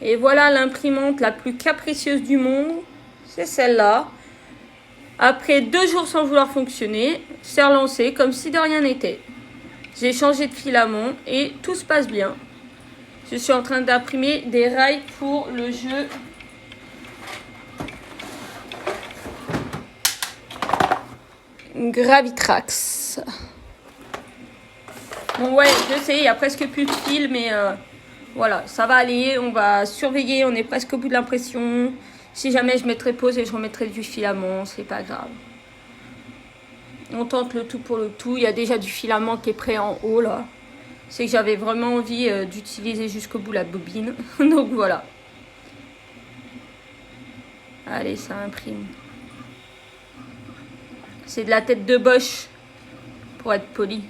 Et voilà l'imprimante la plus capricieuse du monde. C'est celle-là. Après 2 jours sans vouloir fonctionner, c'est relancé comme si de rien n'était. J'ai changé de filament et tout se passe bien. Je suis en train d'imprimer des rails pour le jeu Gravitrax. Bon ouais, je sais, il n'y a presque plus de fil, mais voilà, ça va aller. On va surveiller, on est presque au bout de l'impression. Si jamais je mettrai pause et je remettrai du filament, c'est pas grave. On tente le tout pour le tout. Il y a déjà du filament qui est prêt en haut là. C'est que j'avais vraiment envie d'utiliser jusqu'au bout la bobine. Donc voilà. Allez, ça imprime. C'est de la tête de Bosch, pour être poli.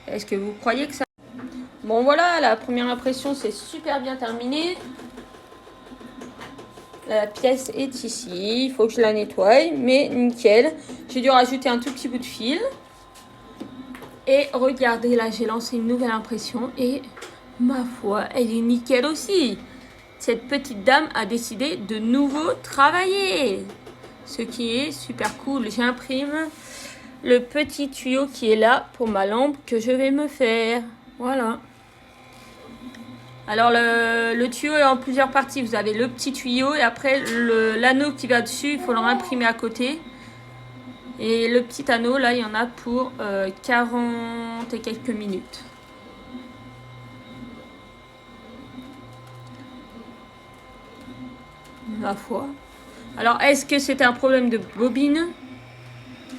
Est-ce que vous croyez que ça... Bon voilà, la première impression c'est super bien terminé. La pièce est ici, il faut que je la nettoie, mais nickel. J'ai dû rajouter un tout petit bout de fil. Et regardez, là j'ai lancé une nouvelle impression et ma foi, elle est nickel aussi. Cette petite dame a décidé de nouveau travailler. Ce qui est super cool. J'imprime le petit tuyau qui est là pour ma lampe que je vais me faire. Voilà. Alors le tuyau est en plusieurs parties. Vous avez le petit tuyau et après l'anneau qui va dessus, il faut le imprimer à côté. Et le petit anneau, là, il y en a pour 40 et quelques minutes. Ma foi. Alors, est-ce que c'était un problème de bobine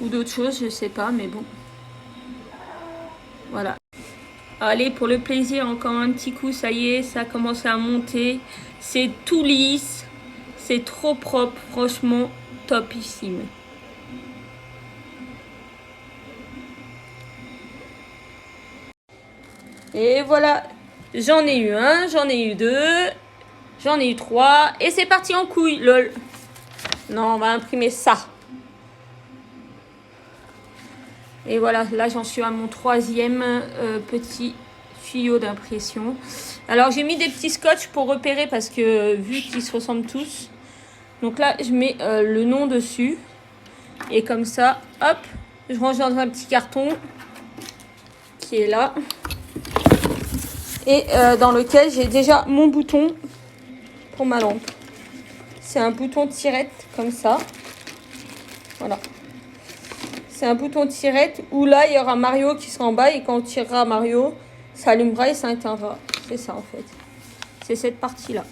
ou d'autre chose? Je sais pas, mais bon. Voilà. Allez, pour le plaisir, encore un petit coup, ça y est, ça a commencé à monter. C'est tout lisse. C'est trop propre, franchement, topissime. Et voilà, j'en ai eu un, j'en ai eu deux, j'en ai eu trois, et c'est parti en couille, lol. Non, on va imprimer ça. Et voilà, là j'en suis à mon troisième petit tuyau d'impression. Alors j'ai mis des petits scotch pour repérer parce que vu qu'ils se ressemblent tous. Donc là je mets le nom dessus. Et comme ça, hop, je range dans un petit carton qui est là. Et dans lequel j'ai déjà mon bouton pour ma lampe. C'est un bouton tirette comme ça. Voilà. C'est un bouton tirette où là il y aura Mario qui sera en bas et quand on tirera Mario, ça allumera et ça éteindra. C'est ça en fait. C'est cette partie là.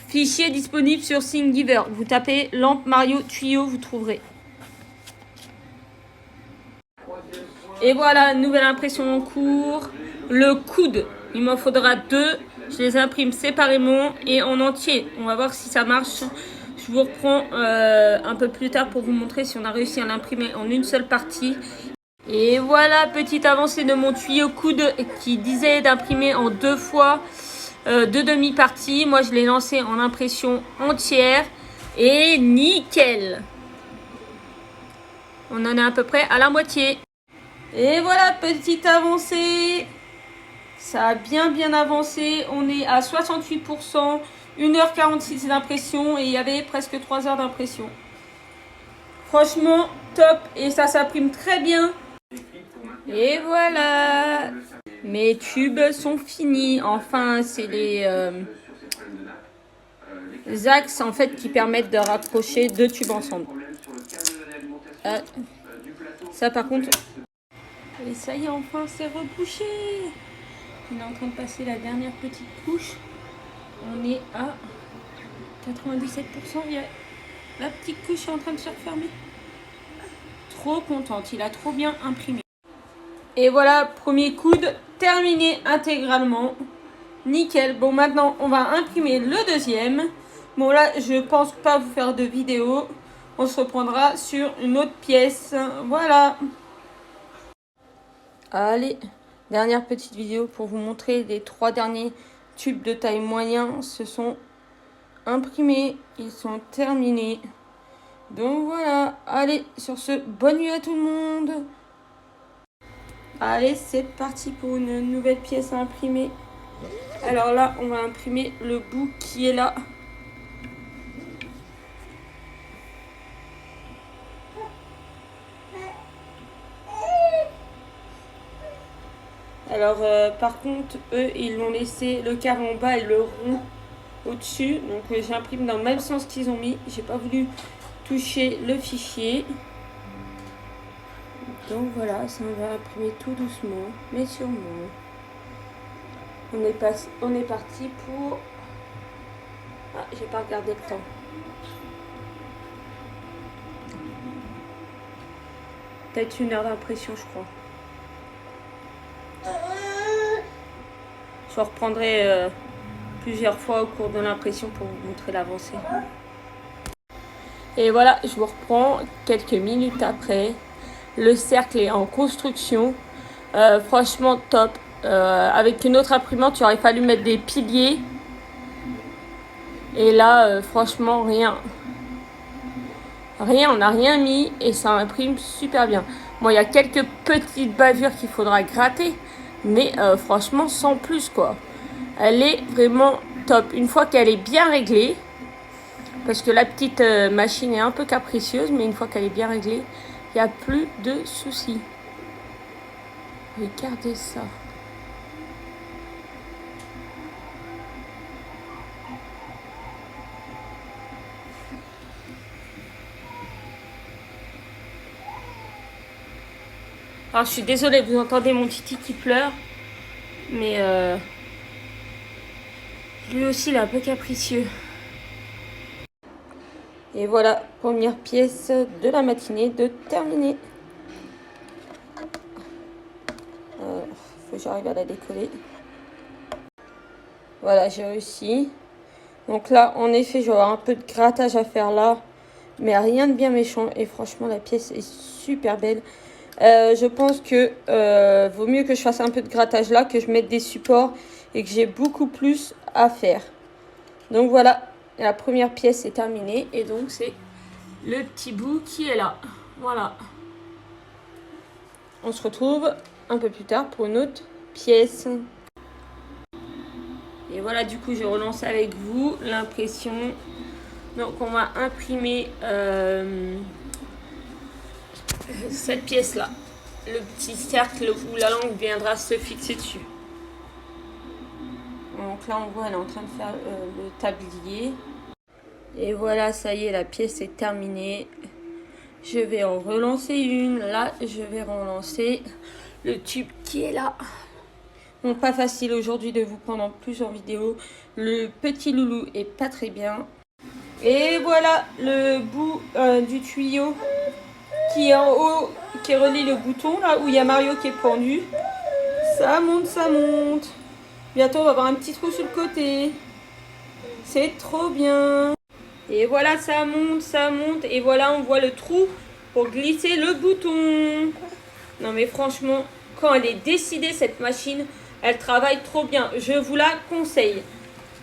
Fichier disponible sur Thingiver. Vous tapez lampe Mario tuyau, vous trouverez. Et voilà, nouvelle impression en cours. Le coude, il m'en faudra 2. Je les imprime séparément et en entier. On va voir si ça marche. Je vous reprends un peu plus tard pour vous montrer si on a réussi à l'imprimer en une seule partie. Et voilà, petite avancée de mon tuyau coude qui disait d'imprimer en 2 fois 2 demi-parties. Moi, je l'ai lancé en impression entière et nickel. On en est à peu près à la moitié. Et voilà, petite avancée. Ça a bien avancé. On est à 68%, 1h46 d'impression et il y avait presque 3 heures d'impression. Franchement, top. Et ça s'imprime très bien. Et voilà. Mes tubes sont finis. Enfin, c'est les axes en fait qui permettent de raccrocher 2 tubes ensemble. Ça par contre... Et ça y est, enfin, c'est rebouché. Il est en train de passer la dernière petite couche. On est à 97%. Il y a la petite couche est en train de se refermer. Trop contente. Il a trop bien imprimé. Et voilà, premier coude terminé intégralement. Nickel. Bon, maintenant, on va imprimer le deuxième. Bon, là, je pense pas vous faire de vidéo. On se reprendra sur une autre pièce. Voilà. Allez, dernière petite vidéo pour vous montrer les 3 derniers tubes de taille moyen se sont imprimés, ils sont terminés. Donc voilà, allez, sur ce, bonne nuit à tout le monde. Allez, c'est parti pour une nouvelle pièce à imprimer. Alors là, on va imprimer le bout qui est là. Alors, par contre, eux, ils l'ont laissé le carré en bas et le rond au-dessus. Donc, j'imprime dans le même sens qu'ils ont mis. J'ai pas voulu toucher le fichier. Donc voilà, ça va imprimer tout doucement, mais sûrement. On est parti pour... Ah, j'ai pas regardé le temps. Peut-être 1 heure d'impression, je crois. Je reprendrai plusieurs fois au cours de l'impression pour vous montrer l'avancée. Et voilà, je vous reprends quelques minutes après. Le cercle est en construction. Franchement, top. Avec une autre imprimante, il aurait fallu mettre des piliers. Et là, franchement, rien. Rien, on n'a rien mis et ça imprime super bien. Bon, il y a quelques petites bavures qu'il faudra gratter. Mais franchement, sans plus, quoi. Elle est vraiment top. Une fois qu'elle est bien réglée, parce que la petite machine est un peu capricieuse, mais une fois qu'elle est bien réglée, il n'y a plus de soucis. Regardez ça. Alors, je suis désolée, vous entendez mon titi qui pleure. Mais lui aussi, il est un peu capricieux. Et voilà, première pièce de la matinée de terminer. Faut que j'arrive à la décoller. Voilà, j'ai réussi. Donc là, en effet, je vais avoir un peu de grattage à faire là. Mais rien de bien méchant. Et franchement, la pièce est super belle. Je pense que vaut mieux que je fasse un peu de grattage là, que je mette des supports et que j'ai beaucoup plus à faire. Donc voilà, la première pièce est terminée. Et donc, c'est le petit bout qui est là. Voilà. On se retrouve un peu plus tard pour une autre pièce. Et voilà, du coup, je relance avec vous l'impression. Donc, on va imprimer cette pièce-là. Le petit cercle où la langue viendra se fixer dessus. Donc là, on voit, elle est en train de faire le tablier. Et voilà, ça y est, la pièce est terminée. Je vais en relancer une. Là, je vais relancer le tube qui est là. Donc, pas facile aujourd'hui de vous prendre en plus en vidéo. Le petit loulou est pas très bien. Et voilà le bout du tuyau qui est en haut, qui relie le bouton, là où il y a Mario qui est pendu. Ça monte, ça monte. Bientôt, on va avoir un petit trou sur le côté. C'est trop bien. Et voilà, ça monte, ça monte. Et voilà, on voit le trou pour glisser le bouton. Non mais franchement, quand elle est décidée, cette machine, elle travaille trop bien. Je vous la conseille.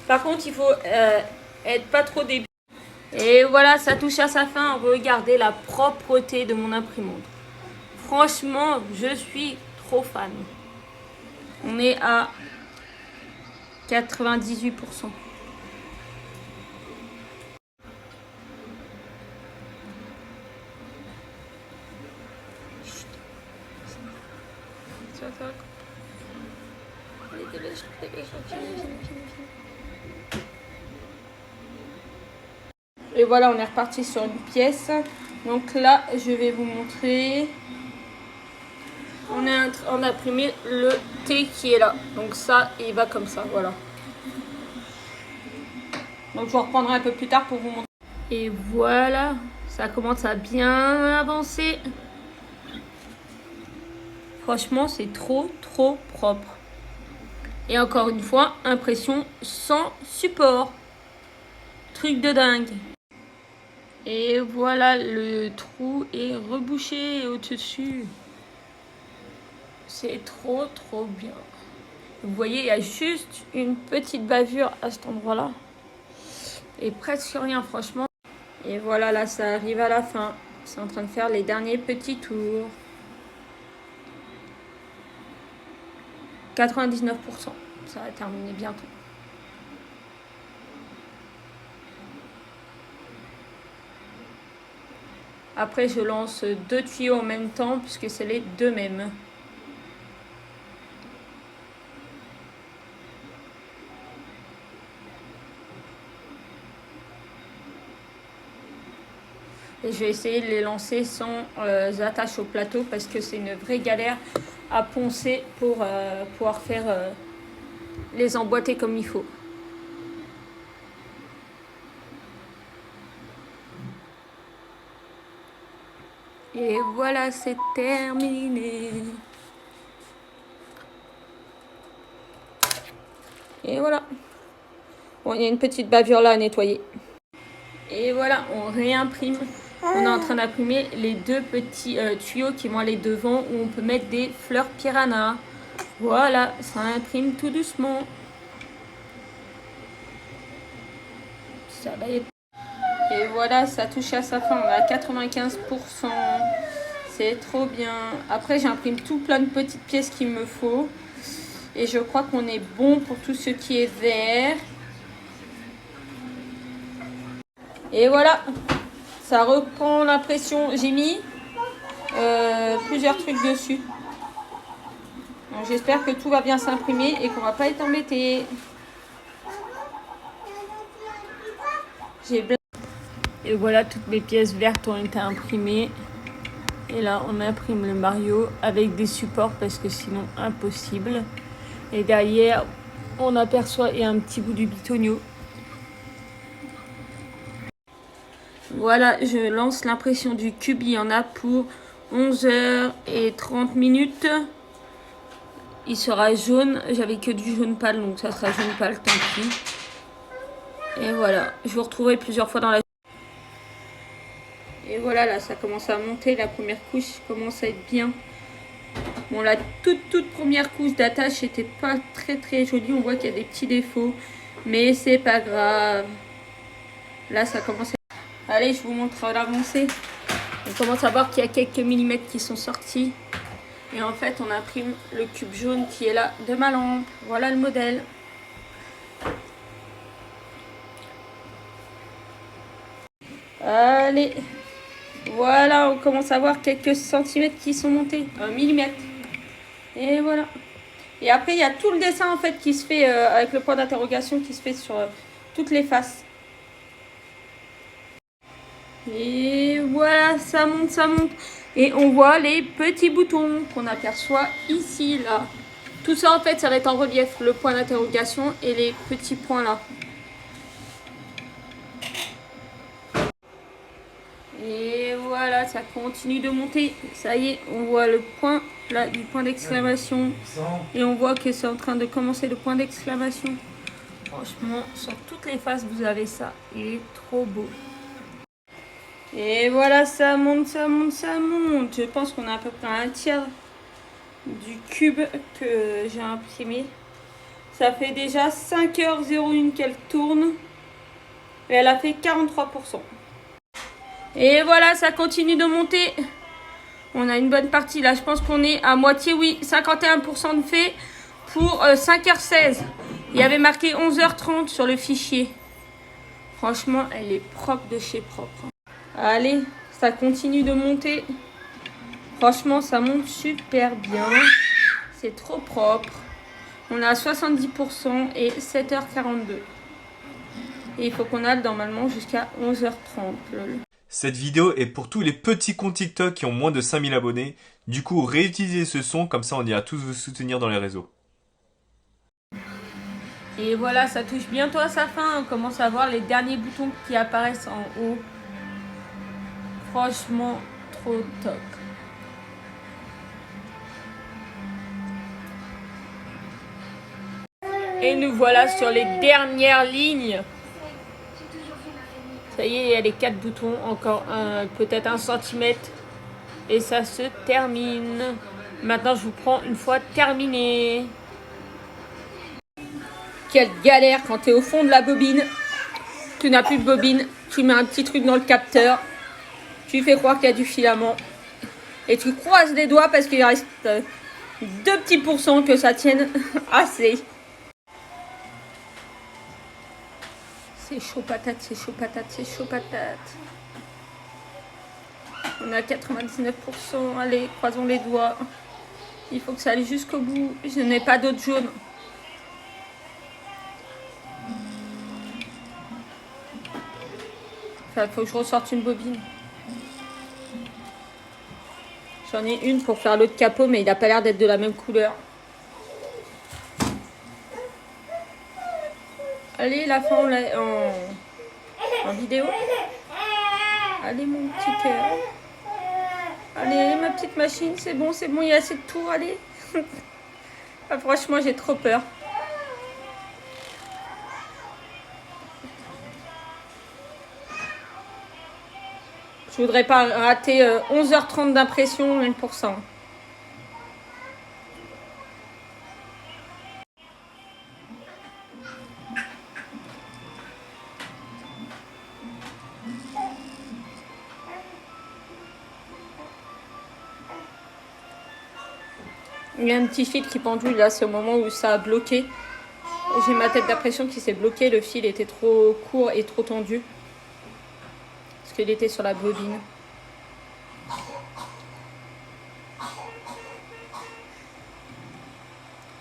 Par contre, il faut être pas trop débile. Et voilà, ça touche à sa fin. Regardez la propreté de mon imprimante. Franchement, je suis trop fan. On est à 98%. Et voilà, on est reparti sur une pièce. Donc là, je vais vous montrer. On a imprimé le T qui est là. Donc ça, il va comme ça, voilà. Donc je vous reprendrai un peu plus tard pour vous montrer. Et voilà, ça commence à bien avancer. Franchement, c'est trop propre. Et encore une fois, impression sans support. Truc de dingue. Et voilà, le trou est rebouché au-dessus. C'est trop bien. Vous voyez, il y a juste une petite bavure à cet endroit-là. Et presque rien, franchement. Et voilà, là, ça arrive à la fin. C'est en train de faire les derniers petits tours. 99%. Ça va terminer bientôt. Après, je lance 2 tuyaux en même temps puisque c'est les 2 mêmes. Et je vais essayer de les lancer sans attache au plateau parce que c'est une vraie galère à poncer pour pouvoir faire les emboîter comme il faut. Et voilà, c'est terminé. Et voilà. Bon, il y a une petite bavure là à nettoyer. Et voilà, on réimprime. On est en train d'imprimer les 2 petits tuyaux qui vont aller devant où on peut mettre des fleurs piranha. Voilà, ça imprime tout doucement. Ça va être... Et voilà, ça touche à sa fin. On est à 95%. C'est trop bien. Après, j'imprime tout plein de petites pièces qu'il me faut. Et je crois qu'on est bon pour tout ce qui est vert. Et voilà. Ça reprend l'impression. J'ai mis plusieurs trucs dessus. J'espère que tout va bien s'imprimer et qu'on va pas être embêté. Et voilà, toutes les pièces vertes ont été imprimées. Et là, on imprime le Mario avec des supports parce que sinon, impossible. Et derrière, on aperçoit un petit bout du bitonio. Voilà, je lance l'impression du cube. Il y en a pour 11h30. Il sera jaune. J'avais que du jaune pâle, donc ça sera jaune pâle, tant pis. Et voilà, je vous retrouverai plusieurs fois dans la... Et voilà, là, ça commence à monter. La première couche commence à être bien. Bon, la toute première couche d'attache n'était pas très jolie. On voit qu'il y a des petits défauts. Mais c'est pas grave. Là, ça commence à... Allez, je vous montre l'avancée. On commence à voir qu'il y a quelques millimètres qui sont sortis. Et en fait, on imprime le cube jaune qui est là de ma lampe. Voilà le modèle. Allez. Voilà, on commence à voir quelques centimètres qui sont montés. Millimètres. Et voilà. Et après, il y a tout le dessin en fait qui se fait avec le point d'interrogation qui se fait sur toutes les faces. Et voilà, ça monte, ça monte. Et on voit les petits boutons qu'on aperçoit ici, là. Tout ça, en fait, ça va être en relief. Le point d'interrogation et les petits points là. Et voilà, ça continue de monter. Ça y est, on voit le point là du point d'exclamation. Et on voit que c'est en train de commencer le point d'exclamation. Franchement, sur toutes les faces, vous avez ça. Il est trop beau. Et voilà, ça monte, ça monte, ça monte. Je pense qu'on a à peu près un tiers du cube que j'ai imprimé. Ça fait déjà 5h01 qu'elle tourne. Et elle a fait 43%. Et voilà, ça continue de monter. On a une bonne partie là. Je pense qu'on est à moitié, oui, 51% de fait pour 5h16. Il y avait marqué 11h30 sur le fichier. Franchement, elle est propre de chez propre. Allez, ça continue de monter. Franchement, ça monte super bien. C'est trop propre. On est à 70% et 7h42. Et il faut qu'on aille normalement jusqu'à 11h30. Cette vidéo est pour tous les petits comptes TikTok qui ont moins de 5000 abonnés. Du coup, réutilisez ce son, comme ça on ira tous vous soutenir dans les réseaux. Et voilà, ça touche bientôt à sa fin. On commence à voir les derniers boutons qui apparaissent en haut. Franchement, trop top. Et nous voilà sur les dernières lignes. Ça y est, il y a les 4 boutons, encore peut-être 1 centimètre. Et ça se termine. Maintenant, je vous prends une fois terminé. Quelle galère quand tu es au fond de la bobine. Tu n'as plus de bobine. Tu mets un petit truc dans le capteur. Tu fais croire qu'il y a du filament. Et tu croises les doigts parce qu'il reste 2 petits pourcents que ça tienne assez. C'est chaud patate, c'est chaud patate, c'est chaud patate. On est à 99%. Allez, croisons les doigts. Il faut que ça aille jusqu'au bout. Je n'ai pas d'autre jaune. Enfin, il faut que je ressorte une bobine. J'en ai une pour faire l'autre capot, mais il n'a pas l'air d'être de la même couleur. Allez, la fin en vidéo. Allez, mon petit cœur. Allez, ma petite machine, c'est bon, il y a assez de tours, allez. Ah, franchement, j'ai trop peur. Je voudrais pas rater 11h30 d'impression, même pour ça. Il y a un petit fil qui pendule là, c'est au moment où ça a bloqué. J'ai ma tête d'impression qui s'est bloquée, le fil était trop court et trop tendu. Parce qu'il était sur la bobine.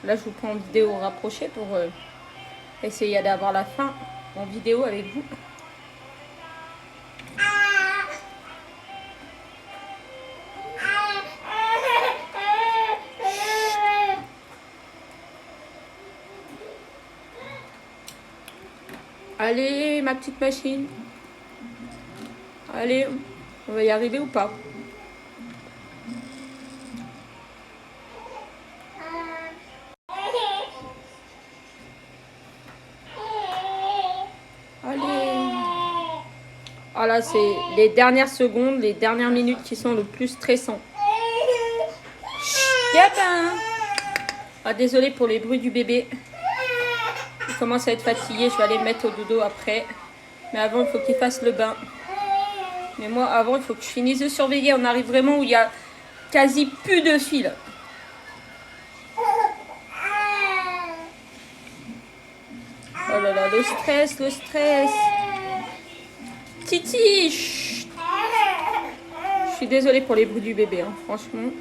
Là, je vous prends en vidéo rapprochée pour essayer d'avoir la fin en vidéo avec vous. Allez, ma petite machine. Allez, on va y arriver ou pas? Allez. Ah là, c'est les dernières secondes, les dernières minutes qui sont le plus stressantes. Gabin. Ah, désolée pour les bruits du bébé. Il commence à être fatigué, je vais aller le mettre au dodo après. Mais avant, il faut qu'il fasse le bain. Mais moi, avant, il faut que je finisse de surveiller. On arrive vraiment où il y a quasi plus de fil. Oh là là, le stress, le stress. Titi, chut. Je suis désolée pour les bruits du bébé, hein, franchement.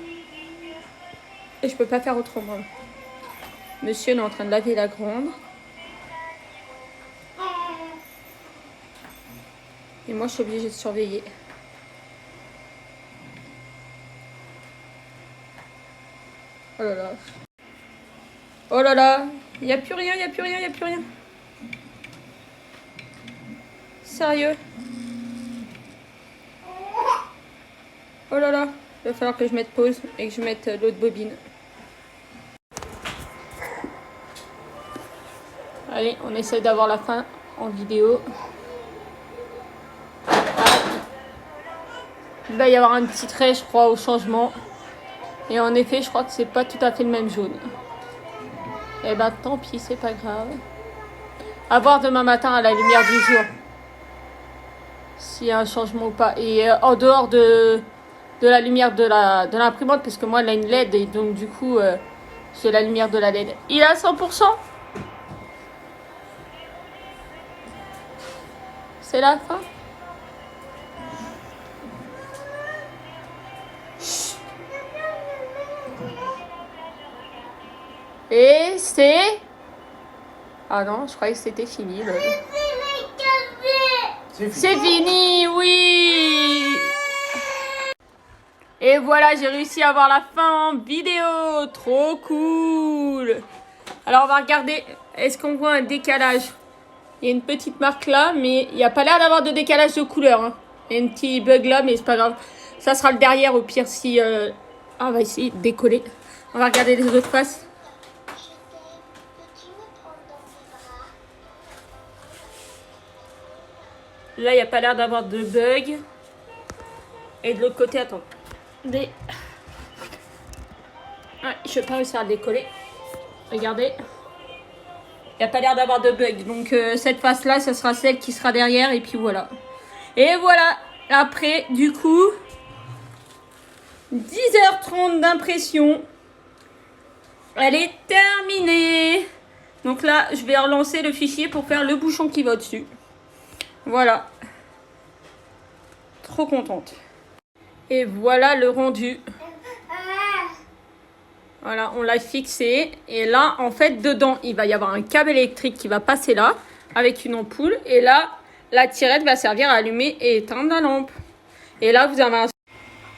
Et je peux pas faire autrement. Monsieur est en train de laver la grande. Et moi, je suis obligée de surveiller. Oh là là. Oh là là. Il n'y a plus rien, il n'y a plus rien, il n'y a plus rien. Sérieux. Oh là là. Il va falloir que je mette pause et que je mette l'autre bobine. Allez, on essaie d'avoir la fin en vidéo. Il va y avoir un petit trait, je crois, au changement. Et en effet, je crois que c'est pas tout à fait le même jaune. Et ben tant pis, c'est pas grave. À voir demain matin à la lumière du jour. S'il y a un changement ou pas. Et en dehors de la lumière de l'imprimante, parce que moi, elle a une LED. Et donc, du coup, c'est la lumière de la LED. Il est à 100%. C'est la fin. Et c'est... Ah non, je croyais que c'était fini. C'est fini, oui. Et voilà, j'ai réussi à avoir la fin en vidéo. Trop cool. Alors, on va regarder. Est-ce qu'on voit un décalage? Il y a une petite marque là, mais il n'y a pas l'air d'avoir de décalage de couleur. Hein. Il y a un petit bug là, mais c'est pas grave. Ça sera le derrière au pire si... Ah, on va essayer de décoller. On va regarder les autres faces. Là, il n'y a pas l'air d'avoir de bug. Et de l'autre côté, attends. Ouais, je vais pas réussir à le décoller. Regardez. Il n'y a pas l'air d'avoir de bug. Donc, cette face-là, ça sera celle qui sera derrière. Et puis, voilà. Et voilà. Après, du coup, 10h30 d'impression. Elle est terminée. Donc là, je vais relancer le fichier pour faire le bouchon qui va au-dessus. Voilà. Trop contente. Et voilà le rendu. Voilà, on l'a fixé. Et là, en fait, dedans, il va y avoir un câble électrique qui va passer là, avec une ampoule. Et là, la tirette va servir à allumer et éteindre la lampe. Et là, vous avez un...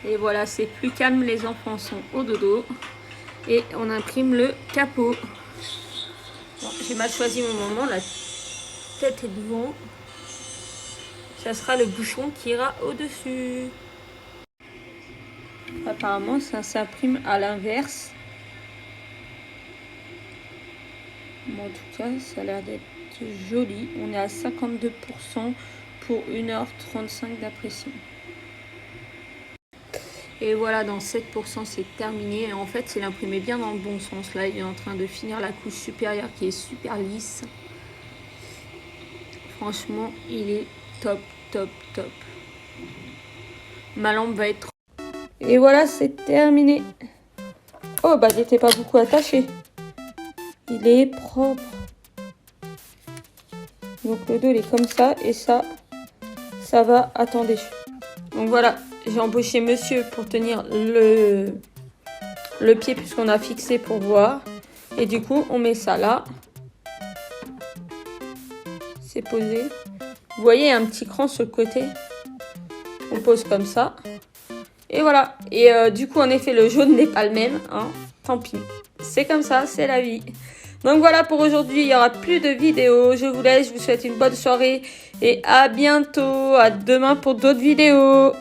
Et voilà, c'est plus calme, les enfants sont au dodo. Et on imprime le capot. Bon, j'ai mal choisi mon moment, la tête est devant. Ça sera le bouchon qui ira au-dessus. Apparemment, ça s'imprime à l'inverse. Bon, en tout cas, ça a l'air d'être joli. On est à 52% pour 1h35 d'impression. Et voilà, dans 7%, c'est terminé. Et en fait, il imprimé bien dans le bon sens. Là, il est en train de finir la couche supérieure qui est super lisse. Franchement, il est top, top, top. Ma lampe va être... Et voilà, c'est terminé. Oh, bah, il n'était pas beaucoup attaché. Il est propre. Donc, le dos, il est comme ça. Et ça va. Attendez. Donc, voilà. J'ai embauché monsieur pour tenir le pied puisqu'on a fixé pour voir. Et du coup, on met ça là. C'est posé. Vous voyez, un petit cran sur le côté. On pose comme ça. Et voilà. Et du coup, en effet, le jaune n'est pas le même. Hein. Tant pis. C'est comme ça, c'est la vie. Donc voilà pour aujourd'hui. Il n'y aura plus de vidéos. Je vous laisse. Je vous souhaite une bonne soirée. Et à bientôt. À demain pour d'autres vidéos.